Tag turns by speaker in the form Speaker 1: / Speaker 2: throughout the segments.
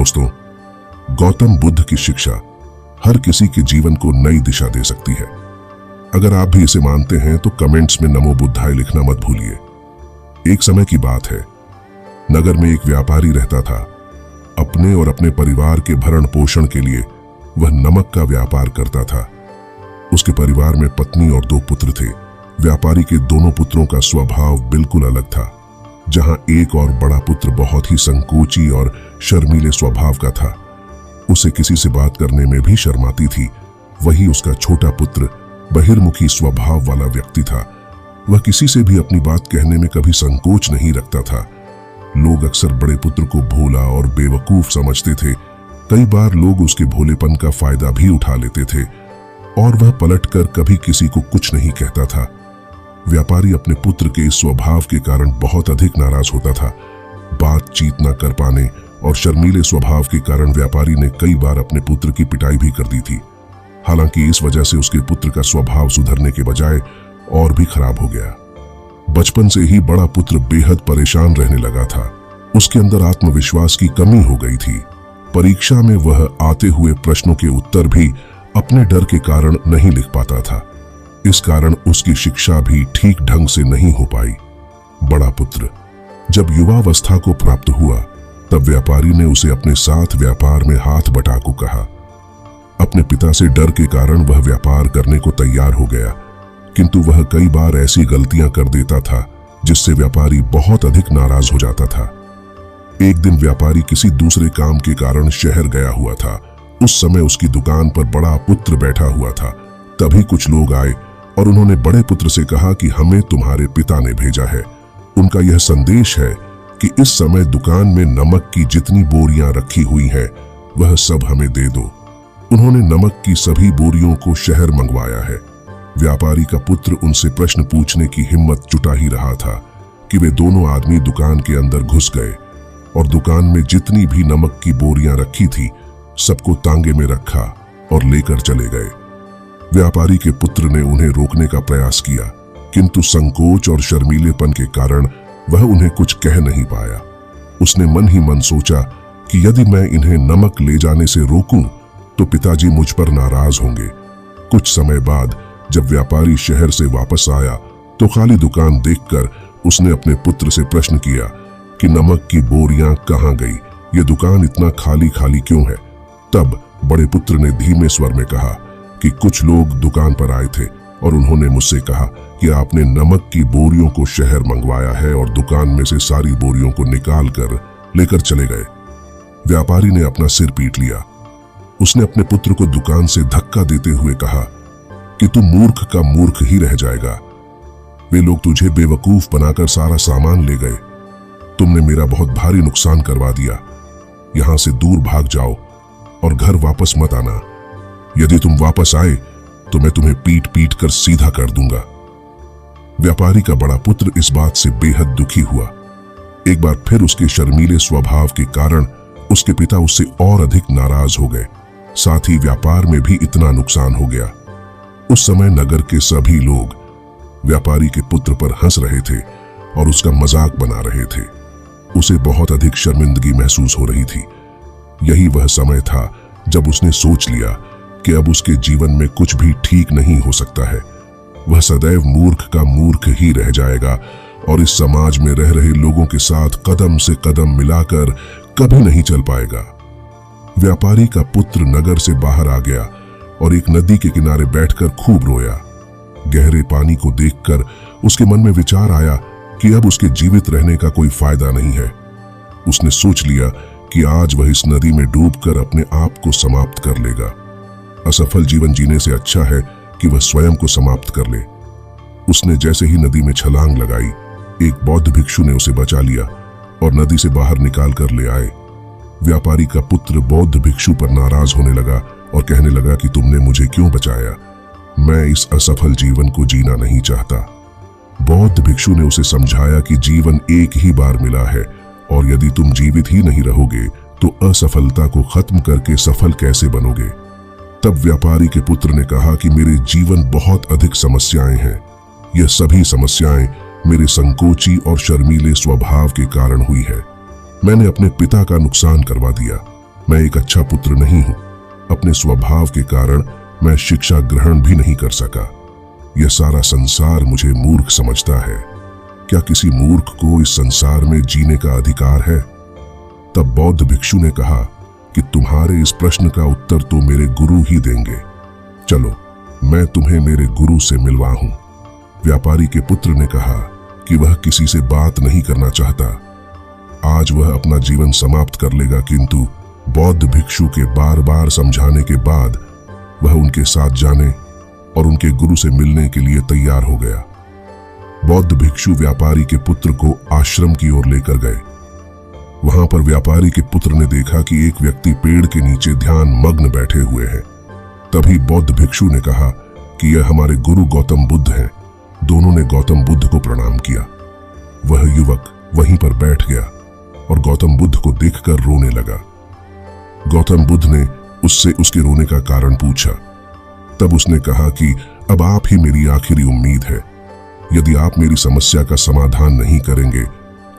Speaker 1: दोस्तों, गौतम बुद्ध की शिक्षा हर किसी के जीवन को नई दिशा दे सकती है। अगर आप भी इसे मानते हैं तो कमेंट्स में नमो बुद्धाय लिखना मत भूलिए। एक समय की बात है, नगर में एक व्यापारी रहता था। अपने और अपने परिवार के भरण पोषण के लिए वह नमक का व्यापार करता था। उसके परिवार में पत्नी और 2 पुत्र थे। व्यापारी के दोनों पुत्रों का स्वभाव बिल्कुल अलग था। जहां एक और बड़ा पुत्र बहुत ही संकोची और शर्मीले स्वभाव का था, उसे किसी से बात करने में भी शर्माती थी, वही उसका छोटा पुत्र बहिर्मुखी स्वभाव वाला व्यक्ति था। वह किसी से भी अपनी बात कहने में कभी संकोच नहीं रखता था। लोग अक्सर बड़े पुत्र को भोला और बेवकूफ समझते थे। कई बार लोग उसके भोलेपन का फायदा भी उठा लेते थे और वह पलटकर कभी किसी को कुछ नहीं कहता था। व्यापारी अपने पुत्र के इस स्वभाव के कारण बहुत अधिक नाराज होता था। बातचीत न कर पाने और शर्मीले स्वभाव के कारण व्यापारी ने कई बार अपने पुत्र की पिटाई भी कर दी थी। हालांकि इस वजह से उसके पुत्र का स्वभाव सुधरने के बजाय और भी खराब हो गया। बचपन से ही बड़ा पुत्र बेहद परेशान रहने लगा था। उसके अंदर आत्मविश्वास की कमी हो गई थी। परीक्षा में वह आते हुए प्रश्नों के उत्तर भी अपने डर के कारण नहीं लिख पाता था। इस कारण उसकी शिक्षा भी ठीक ढंग से नहीं हो पाई। बड़ा पुत्र जब युवावस्था को प्राप्त हुआ, तब व्यापारी ने उसे अपने साथ व्यापार में हाथ बटा को कहा। अपने पिता से डर के कारण वह व्यापार करने को तैयार हो गया, किंतु वह कई बार ऐसी गलतियां कर देता था जिससे व्यापारी बहुत अधिक नाराज हो जाता था। एक दिन व्यापारी किसी दूसरे काम के कारण शहर गया हुआ था। उस समय उसकी दुकान पर बड़ा पुत्र बैठा हुआ था। तभी कुछ लोग आए और उन्होंने बड़े पुत्र से कहा कि हमें तुम्हारे पिता ने भेजा है। उनका यह संदेश है कि इस समय दुकान में नमक की जितनी बोरियां रखी हुई हैं, वह सब हमें दे दो। उन्होंने नमक की सभी बोरियों को शहर मंगवाया है। व्यापारी का पुत्र उनसे प्रश्न पूछने की हिम्मत जुटा ही रहा था कि वे दोनों आदमी दुकान के अंदर घुस गए और दुकान में जितनी भी नमक की बोरियां रखी थी, सबको तांगे में रखा और लेकर चले गए। व्यापारी के पुत्र ने उन्हें रोकने का प्रयास किया, किंतु संकोच और शर्मीलेपन के कारण वह उन्हें कुछ कह नहीं पाया। उसने मन ही मन सोचा कि यदि मैं इन्हें नमक ले जाने से रोकूं, तो पिताजी मुझ पर नाराज होंगे। कुछ समय बाद जब व्यापारी शहर से वापस आया, तो खाली दुकान देखकर उसने अपने पुत्र से प्रश्न किया कि नमक की बोरियां कहां गई? ये दुकान इतना खाली खाली क्यों है? तब बड़े पुत्र ने धीमे स्वर में कहा कि कुछ लोग दुकान पर आए थे और उन्होंने मुझसे कहा कि आपने नमक की बोरियों को शहर मंगवाया है और दुकान में से सारी बोरियों को निकाल कर लेकर चले गए। व्यापारी ने अपना सिर पीट लिया। उसने अपने पुत्र को दुकान से धक्का देते हुए कहा कि तू मूर्ख का मूर्ख ही रह जाएगा। वे लोग तुझे बेवकूफ बनाकर सारा सामान ले गए। तुमने मेरा बहुत भारी नुकसान करवा दिया। यहां से दूर भाग जाओ और घर वापस मत आना। यदि तुम वापस आए तो मैं तुम्हें पीट पीट कर सीधा कर दूंगा। व्यापारी का बड़ा पुत्र इस बात से बेहद दुखी हुआ। एक बार फिर उसके शर्मीले स्वभाव के कारण उसके पिता उससे और अधिक नाराज हो गए। साथ ही व्यापार में भी इतना नुकसान हो गया। उस समय नगर के सभी लोग व्यापारी के पुत्र पर हंस रहे थे और उसका मजाक बना रहे थे। उसे बहुत अधिक शर्मिंदगी महसूस हो रही थी। यही वह समय था जब उसने सोच लिया कि अब उसके जीवन में कुछ भी ठीक नहीं हो सकता है। वह सदैव मूर्ख का मूर्ख ही रह जाएगा और इस समाज में रह रहे लोगों के साथ कदम से कदम मिलाकर कभी नहीं चल पाएगा। व्यापारी का पुत्र नगर से बाहर आ गया और एक नदी के किनारे बैठकर खूब रोया। गहरे पानी को देखकर उसके मन में विचार आया कि अब उसके जीवित रहने का कोई फायदा नहीं है। उसने सोच लिया कि आज वह इस नदी में डूबकर अपने आप को समाप्त कर लेगा। असफल जीवन जीने से अच्छा है कि वह स्वयं को समाप्त कर ले। उसने जैसे ही नदी में छलांग लगाई, एक बौद्ध भिक्षु ने उसे बचा लिया और नदी से बाहर निकाल कर ले आए। व्यापारी का पुत्र बौद्ध भिक्षु पर नाराज होने लगा और कहने लगा कि तुमने मुझे क्यों बचाया? मैं इस असफल जीवन को जीना नहीं चाहता। बौद्ध भिक्षु ने उसे समझाया कि जीवन एक ही बार मिला है और यदि तुम जीवित ही नहीं रहोगे तो असफलता को खत्म करके सफल कैसे बनोगे? तब व्यापारी के पुत्र ने कहा कि मेरे जीवन बहुत अधिक समस्याएं हैं। यह सभी समस्याएं मेरे संकोची और शर्मीले स्वभाव के कारण हुई है। मैंने अपने पिता का नुकसान करवा दिया। मैं एक अच्छा पुत्र नहीं हूं। अपने स्वभाव के कारण मैं शिक्षा ग्रहण भी नहीं कर सका। यह सारा संसार मुझे मूर्ख समझता है। क्या किसी मूर्ख को इस संसार में जीने का अधिकार है? तब बौद्ध भिक्षु ने कहा कि तुम्हारे इस प्रश्न का उत्तर तो मेरे गुरु ही देंगे। चलो, मैं तुम्हें मेरे गुरु से मिलवाऊं। व्यापारी के पुत्र ने कहा कि वह किसी से बात नहीं करना चाहता। आज वह अपना जीवन समाप्त कर लेगा, किंतु बौद्ध भिक्षु के बार बार समझाने के बाद वह उनके साथ जाने और उनके गुरु से मिलने के लिए तैयार हो गया। बौद्ध भिक्षु व्यापारी के पुत्र को आश्रम की ओर लेकर गए। वहां पर व्यापारी के पुत्र ने देखा कि एक व्यक्ति पेड़ के नीचे ध्यान मग्न बैठे हुए हैं। तभी बौद्ध भिक्षु ने कहा कि यह हमारे गुरु गौतम बुद्ध हैं। दोनों ने गौतम बुद्ध को प्रणाम किया। वह युवक वहीं पर बैठ गया और गौतम बुद्ध को देखकर रोने लगा। गौतम बुद्ध ने उससे उसके रोने का कारण पूछा। तब उसने कहा कि अब आप ही मेरी आखिरी उम्मीद है। यदि आप मेरी समस्या का समाधान नहीं करेंगे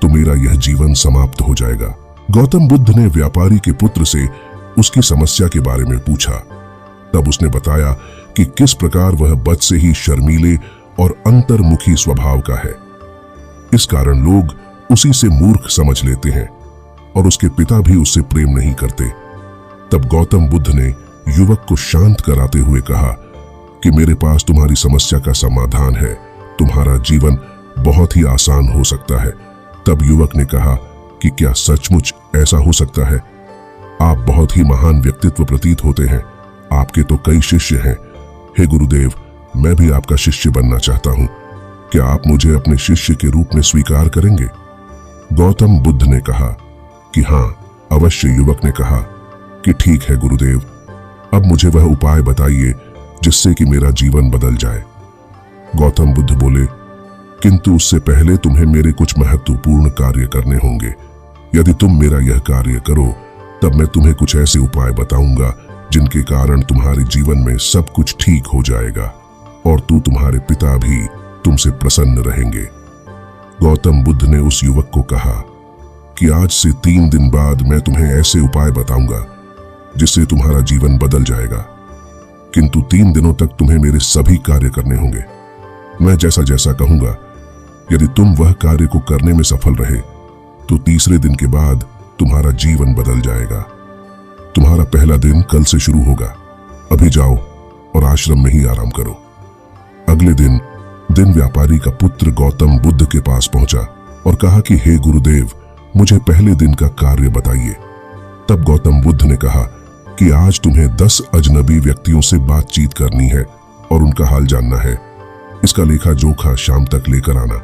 Speaker 1: तो मेरा यह जीवन समाप्त हो जाएगा। गौतम बुद्ध ने व्यापारी के पुत्र से उसकी समस्या के बारे में पूछा। तब उसने बताया कि किस प्रकार वह बच से ही शर्मीले और अंतर्मुखी स्वभाव का है। इस कारण लोग उसी से मूर्ख समझ लेते हैं और उसके पिता भी उससे प्रेम नहीं करते। तब गौतम बुद्ध ने युवक को शांत कराते हुए कहा कि मेरे पास तुम्हारी समस्या का समाधान है। तुम्हारा जीवन बहुत ही आसान हो सकता है। तब युवक ने कहा कि क्या सचमुच ऐसा हो सकता है? आप बहुत ही महान व्यक्तित्व प्रतीत होते हैं। आपके तो कई शिष्य हैं। हे गुरुदेव, मैं भी आपका शिष्य बनना चाहता हूं। क्या आप मुझे अपने शिष्य के रूप में स्वीकार करेंगे? गौतम बुद्ध ने कहा कि हां, अवश्य। युवक ने कहा कि ठीक है गुरुदेव, अब मुझे वह उपाय बताइए जिससे कि मेरा जीवन बदल जाए। गौतम बुद्ध बोले, किंतु उससे पहले तुम्हें मेरे कुछ महत्वपूर्ण कार्य करने होंगे। यदि तुम मेरा यह कार्य करो तब मैं तुम्हें कुछ ऐसे उपाय बताऊंगा जिनके कारण तुम्हारे जीवन में सब कुछ ठीक हो जाएगा और तुम्हारे पिता भी तुमसे प्रसन्न रहेंगे। गौतम बुद्ध ने उस युवक को कहा कि आज से 3 दिन बाद मैं तुम्हें ऐसे उपाय बताऊंगा जिससे तुम्हारा जीवन बदल जाएगा, किंतु 3 दिनों तक तुम्हें मेरे सभी कार्य करने होंगे। मैं जैसा जैसा कहूंगा, यदि तुम वह कार्य को करने में सफल रहे तो तीसरे दिन के बाद तुम्हारा जीवन बदल जाएगा। तुम्हारा पहला दिन कल से शुरू होगा। अभी जाओ और आश्रम में ही आराम करो। अगले दिन व्यापारी का पुत्र गौतम बुद्ध के पास पहुंचा और कहा कि हे गुरुदेव, मुझे पहले दिन का कार्य बताइए। तब गौतम बुद्ध ने कहा कि आज तुम्हें 10 अजनबी व्यक्तियों से बातचीत करनी है और उनका हाल जानना है। इसका लेखा जोखा शाम तक लेकर आना।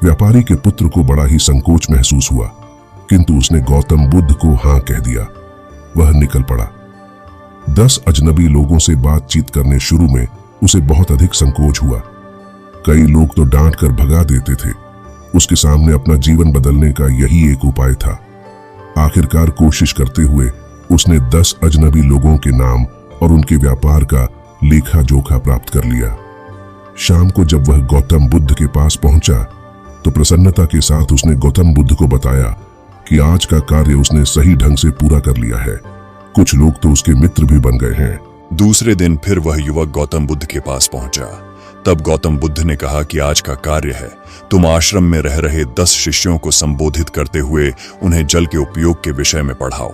Speaker 1: व्यापारी के पुत्र को बड़ा ही संकोच महसूस हुआ, किंतु उसने गौतम बुद्ध को हां कह दिया। वह निकल पड़ा। 10 अजनबी लोगों से बातचीत करने शुरू में उसे बहुत अधिक संकोच हुआ। कई लोग तो डांट कर भगा देते थे। उसके सामने अपना जीवन बदलने का यही एक उपाय था। आखिरकार कोशिश करते हुए उसने 10 अजनबी लोगों के नाम और उनके व्यापार का लेखा जोखा प्राप्त कर लिया। शाम को जब वह गौतम बुद्ध के पास पहुंचा तो प्रसन्नता के साथ उसने गौतम बुद्ध को बताया कि आज का कार्य उसने सही ढंग से पूरा कर लिया है। कुछ लोग तो उसके मित्र भी बन गए हैं।
Speaker 2: दूसरे दिन फिर वह युवक गौतम बुद्ध के पास पहुंचा। तब गौतम बुद्ध ने कहा कि आज का कार्य है, तुम आश्रम में रह रहे 10 शिष्यों को संबोधित करते हुए उन्हें जल के उपयोग के विषय में पढ़ाओ।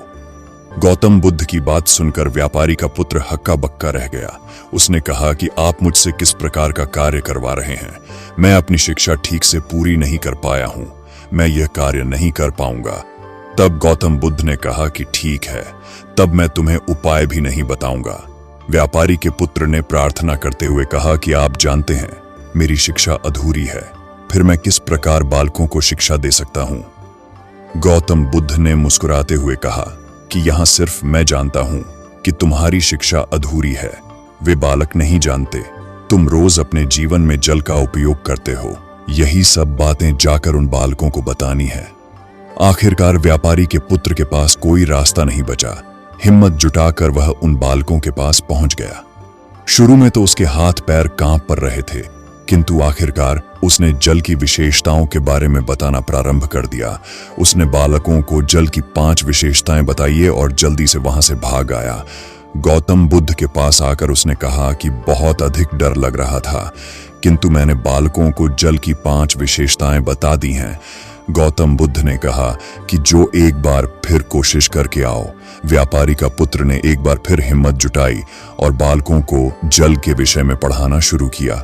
Speaker 2: गौतम बुद्ध की बात सुनकर व्यापारी का पुत्र हक्का बक्का रह गया। उसने कहा कि आप मुझसे किस प्रकार का कार्य करवा रहे हैं? मैं अपनी शिक्षा ठीक से पूरी नहीं कर पाया हूं। मैं यह कार्य नहीं कर पाऊंगा। तब गौतम बुद्ध ने कहा कि ठीक है, तब मैं तुम्हें उपाय भी नहीं बताऊंगा। व्यापारी के पुत्र ने प्रार्थना करते हुए कहा कि आप जानते हैं, मेरी शिक्षा अधूरी है, फिर मैं किस प्रकार बालकों को शिक्षा दे सकता हूं? गौतम बुद्ध ने मुस्कुराते हुए कहा कि यहां सिर्फ मैं जानता हूं कि तुम्हारी शिक्षा अधूरी है। वे बालक नहीं जानते। तुम रोज अपने जीवन में जल का उपयोग करते हो। यही सब बातें जाकर उन बालकों को बतानी है। आखिरकार व्यापारी के पुत्र के पास कोई रास्ता नहीं बचा। हिम्मत जुटाकर वह उन बालकों के पास पहुंच गया। शुरू में तो उसके हाथ पैर कांप पर रहे थे, किंतु आखिरकार उसने जल की विशेषताओं के बारे में बताना प्रारंभ कर दिया। उसने बालकों को जल की 5 विशेषताएं बताई और जल्दी से वहां से भाग आया। गौतम बुद्ध के पास आकर उसने कहा कि बहुत अधिक डर लग रहा था, किंतु मैंने बालकों को जल की 5 विशेषताएं बता दी हैं। गौतम बुद्ध ने कहा कि जो एक बार फिर कोशिश करके आओ। व्यापारी का पुत्र ने एक बार फिर हिम्मत जुटाई और बालकों को जल के विषय में पढ़ाना शुरू किया।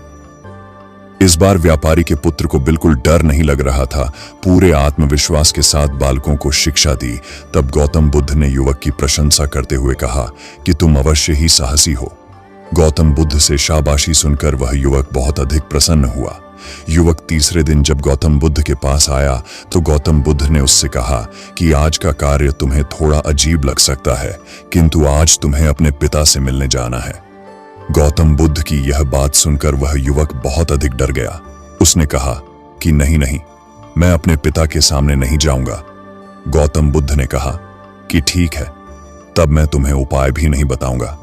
Speaker 2: इस बार व्यापारी के पुत्र को बिल्कुल डर नहीं लग रहा था, पूरे आत्मविश्वास के साथ बालकों को शिक्षा दी। तब गौतम बुद्ध ने युवक की प्रशंसा करते हुए कहा कि तुम अवश्य ही साहसी हो। गौतम बुद्ध से शाबाशी सुनकर वह युवक बहुत अधिक प्रसन्न हुआ। युवक तीसरे दिन जब गौतम बुद्ध के पास आया तो गौतम बुद्ध ने उससे कहा कि आज का कार्य तुम्हें थोड़ा अजीब लग सकता है, किंतु आज तुम्हें अपने पिता से मिलने जाना है। गौतम बुद्ध की यह बात सुनकर वह युवक बहुत अधिक डर गया। उसने कहा कि नहीं नहीं, मैं अपने पिता के सामने नहीं जाऊंगा। गौतम बुद्ध ने कहा कि ठीक है, तब मैं तुम्हें उपाय भी नहीं बताऊंगा।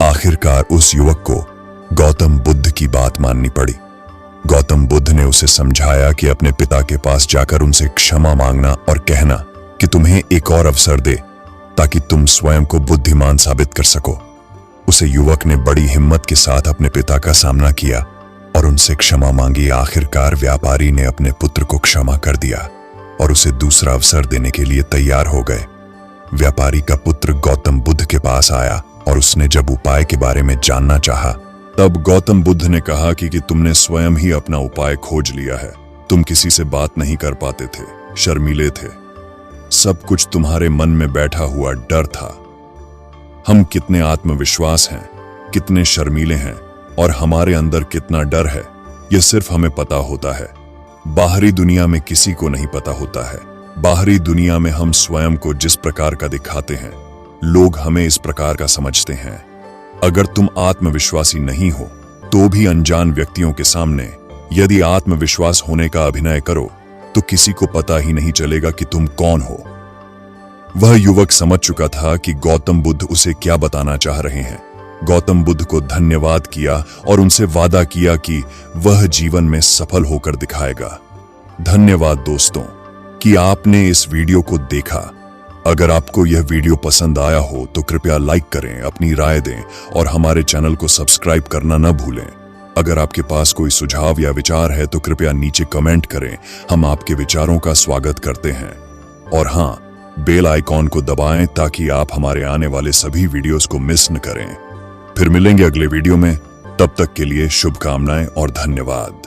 Speaker 2: आखिरकार उस युवक को गौतम बुद्ध की बात माननी पड़ी। गौतम बुद्ध ने उसे समझाया कि अपने पिता के पास जाकर उनसे क्षमा मांगना और कहना कि तुम्हें एक और अवसर दे ताकि तुम स्वयं को बुद्धिमान साबित कर सको। उसे युवक ने बड़ी हिम्मत के साथ अपने पिता का सामना किया और उनसे क्षमा मांगी। आखिरकार व्यापारी ने अपने पुत्र को क्षमा कर दिया और उसे दूसरा अवसर देने के लिए तैयार हो गए। व्यापारी का पुत्र गौतम बुद्ध के पास आया और उसने जब उपाय के बारे में जानना चाहा, तब गौतम बुद्ध ने कहा कि तुमने स्वयं ही अपना उपाय खोज लिया है। तुम किसी से बात नहीं कर पाते थे, शर्मीले थे। सब कुछ तुम्हारे मन में बैठा हुआ डर था। हम कितने आत्मविश्वास हैं, कितने शर्मीले हैं और हमारे अंदर कितना डर है, यह सिर्फ हमें पता होता है। बाहरी दुनिया में किसी को नहीं पता होता है। बाहरी दुनिया में हम स्वयं को जिस प्रकार का दिखाते हैं, लोग हमें इस प्रकार का समझते हैं। अगर तुम आत्मविश्वासी नहीं हो तो भी अनजान व्यक्तियों के सामने यदि आत्मविश्वास होने का अभिनय करो तो किसी को पता ही नहीं चलेगा कि तुम कौन हो। वह युवक समझ चुका था कि गौतम बुद्ध उसे क्या बताना चाह रहे हैं। गौतम बुद्ध को धन्यवाद किया और उनसे वादा किया कि वह जीवन में सफल होकर दिखाएगा। धन्यवाद दोस्तों कि आपने इस वीडियो को देखा। अगर आपको यह वीडियो पसंद आया हो तो कृपया लाइक करें, अपनी राय दें और हमारे चैनल को सब्सक्राइब करना न भूलें। अगर आपके पास कोई सुझाव या विचार है तो कृपया नीचे कमेंट करें, हम आपके विचारों का स्वागत करते हैं। और हाँ, बेल आइकॉन को दबाएं ताकि आप हमारे आने वाले सभी वीडियोस को मिस न करें। फिर मिलेंगे अगले वीडियो में, तब तक के लिए शुभकामनाएं और धन्यवाद।